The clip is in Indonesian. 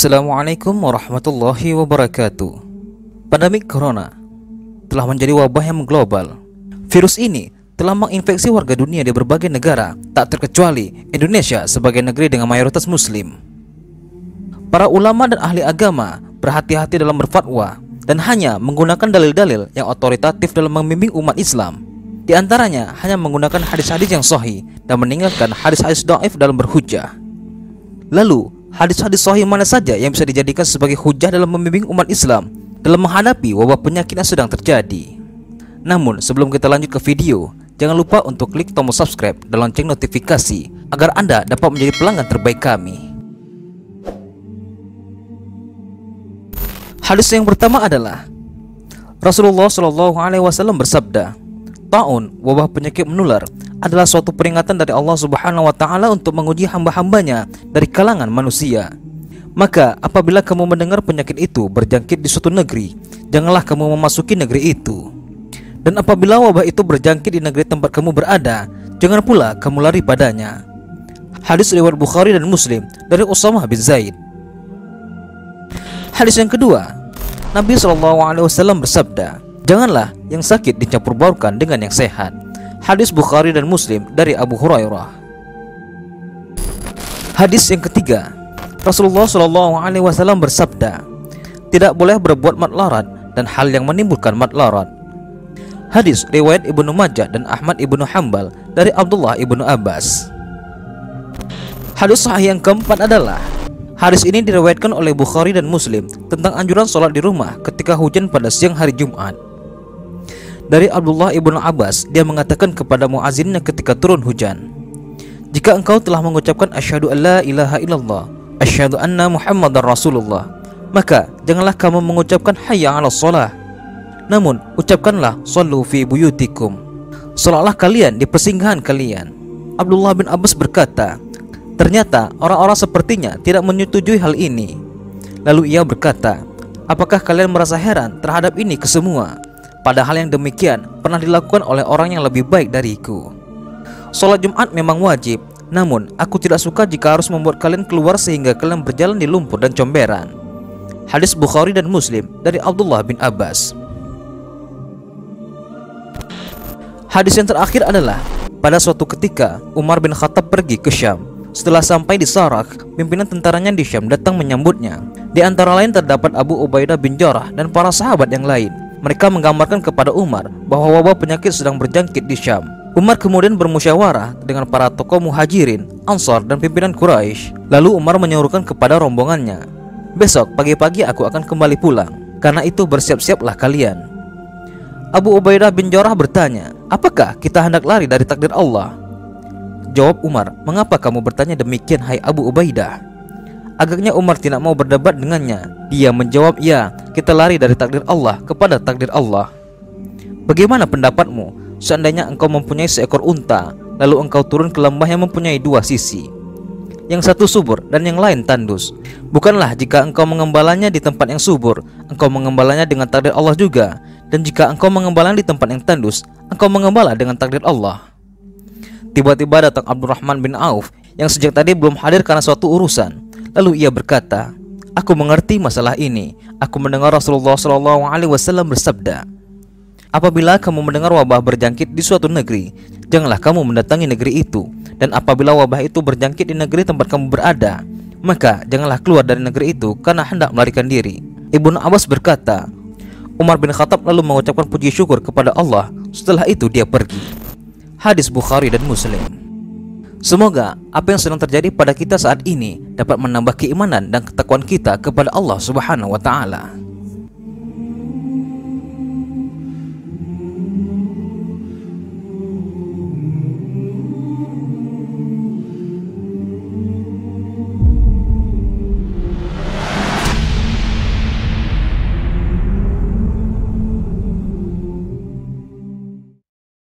Assalamualaikum warahmatullahi wabarakatuh. Pandemi Corona telah menjadi wabah yang mengglobal. Virus ini telah menginfeksi warga dunia di berbagai negara, tak terkecuali Indonesia sebagai negeri dengan mayoritas muslim. Para ulama dan ahli agama berhati-hati dalam berfatwa dan hanya menggunakan dalil-dalil yang otoritatif dalam membimbing umat Islam. Di antaranya hanya menggunakan hadis-hadis yang sahih dan meninggalkan hadis-hadis dhaif dalam berhujjah. Lalu, hadis-hadis sahih mana saja yang bisa dijadikan sebagai hujah dalam membimbing umat Islam dalam menghadapi wabah penyakit yang sedang terjadi? Namun, sebelum kita lanjut ke video, jangan lupa untuk klik tombol subscribe dan lonceng notifikasi agar Anda dapat menjadi pelanggan terbaik kami. Hadis yang pertama adalah Rasulullah SAW bersabda, "Taun, wabah penyakit menular, adalah suatu peringatan dari Allah Subhanahu wa Ta'ala untuk menguji hamba-hambanya dari kalangan manusia. Maka apabila kamu mendengar penyakit itu berjangkit di suatu negeri, janganlah kamu memasuki negeri itu. Dan apabila wabah itu berjangkit di negeri tempat kamu berada, jangan pula kamu lari padanya." Hadis riwayat Bukhari dan Muslim dari Usamah bin Zaid. Hadis yang kedua, Nabi SAW bersabda, "Janganlah yang sakit dicampur baurkan dengan yang sehat." Hadis Bukhari dan Muslim dari Abu Hurairah. Hadis yang ketiga, Rasulullah SAW bersabda, "Tidak boleh berbuat matlarat dan hal yang menimbulkan matlarat." Hadis riwayat Ibnu Majah dan Ahmad Ibnu Hanbal dari Abdullah Ibnu Abbas. Hadis sahih yang keempat adalah hadis ini diriwayatkan oleh Bukhari dan Muslim tentang anjuran sholat di rumah ketika hujan pada siang hari Jumat. Dari Abdullah Ibnu Abbas, dia mengatakan kepada muazzinnya ketika turun hujan, "Jika engkau telah mengucapkan asyhadu an la ilaha illallah, asyhadu anna Muhammadar Rasulullah, maka janganlah kamu mengucapkan hayya 'alas shalah. Namun ucapkanlah shallu fi buyutikum. Salatlah kalian di persinggahan kalian." Abdullah bin Abbas berkata, "Ternyata orang-orang sepertinya tidak menyetujui hal ini." Lalu ia berkata, "Apakah kalian merasa heran terhadap ini kesemua? Padahal yang demikian pernah dilakukan oleh orang yang lebih baik dariku. Salat Jumat memang wajib, namun aku tidak suka jika harus membuat kalian keluar sehingga kalian berjalan di lumpur dan comberan." Hadis Bukhari dan Muslim dari Abdullah bin Abbas. Hadis yang terakhir adalah pada suatu ketika Umar bin Khattab pergi ke Syam. Setelah sampai di Sarak, pimpinan tentaranya di Syam datang menyambutnya. Di antara lain terdapat Abu Ubaidah bin Jarrah dan para sahabat yang lain. Mereka menggambarkan kepada Umar bahwa wabah penyakit sedang berjangkit di Syam. Umar kemudian bermusyawarah dengan para tokoh Muhajirin, Ansar, dan pimpinan Quraisy. Lalu Umar menyuruhkan kepada rombongannya, "Besok pagi-pagi aku akan kembali pulang. Karena itu bersiap-siaplah kalian." Abu Ubaidah bin Jarrah bertanya, "Apakah kita hendak lari dari takdir Allah?" Jawab Umar, "Mengapa kamu bertanya demikian, hai Abu Ubaidah?" Agaknya Umar tidak mau berdebat dengannya. Dia menjawab, "Ya, kita lari dari takdir Allah kepada takdir Allah." "Bagaimana pendapatmu seandainya engkau mempunyai seekor unta, lalu engkau turun ke lembah yang mempunyai dua sisi, yang satu subur dan yang lain tandus? Bukanlah jika engkau mengembalanya di tempat yang subur, engkau mengembalanya dengan takdir Allah juga, dan jika engkau mengembalanya di tempat yang tandus, engkau mengembala dengan takdir Allah." Tiba-tiba datang Abdurrahman bin Auf yang sejak tadi belum hadir karena suatu urusan. Lalu ia berkata, "Aku mengerti masalah ini. Aku mendengar Rasulullah SAW bersabda, apabila kamu mendengar wabah berjangkit di suatu negeri, janganlah kamu mendatangi negeri itu. Dan apabila wabah itu berjangkit di negeri tempat kamu berada, maka janganlah keluar dari negeri itu karena hendak melarikan diri." Ibnu Abbas berkata, Umar bin Khattab lalu mengucapkan puji syukur kepada Allah. Setelah itu dia pergi. Hadis Bukhari dan Muslim. Semoga apa yang sedang terjadi pada kita saat ini dapat menambah keimanan dan ketakwaan kita kepada Allah Subhanahu wa Ta'ala.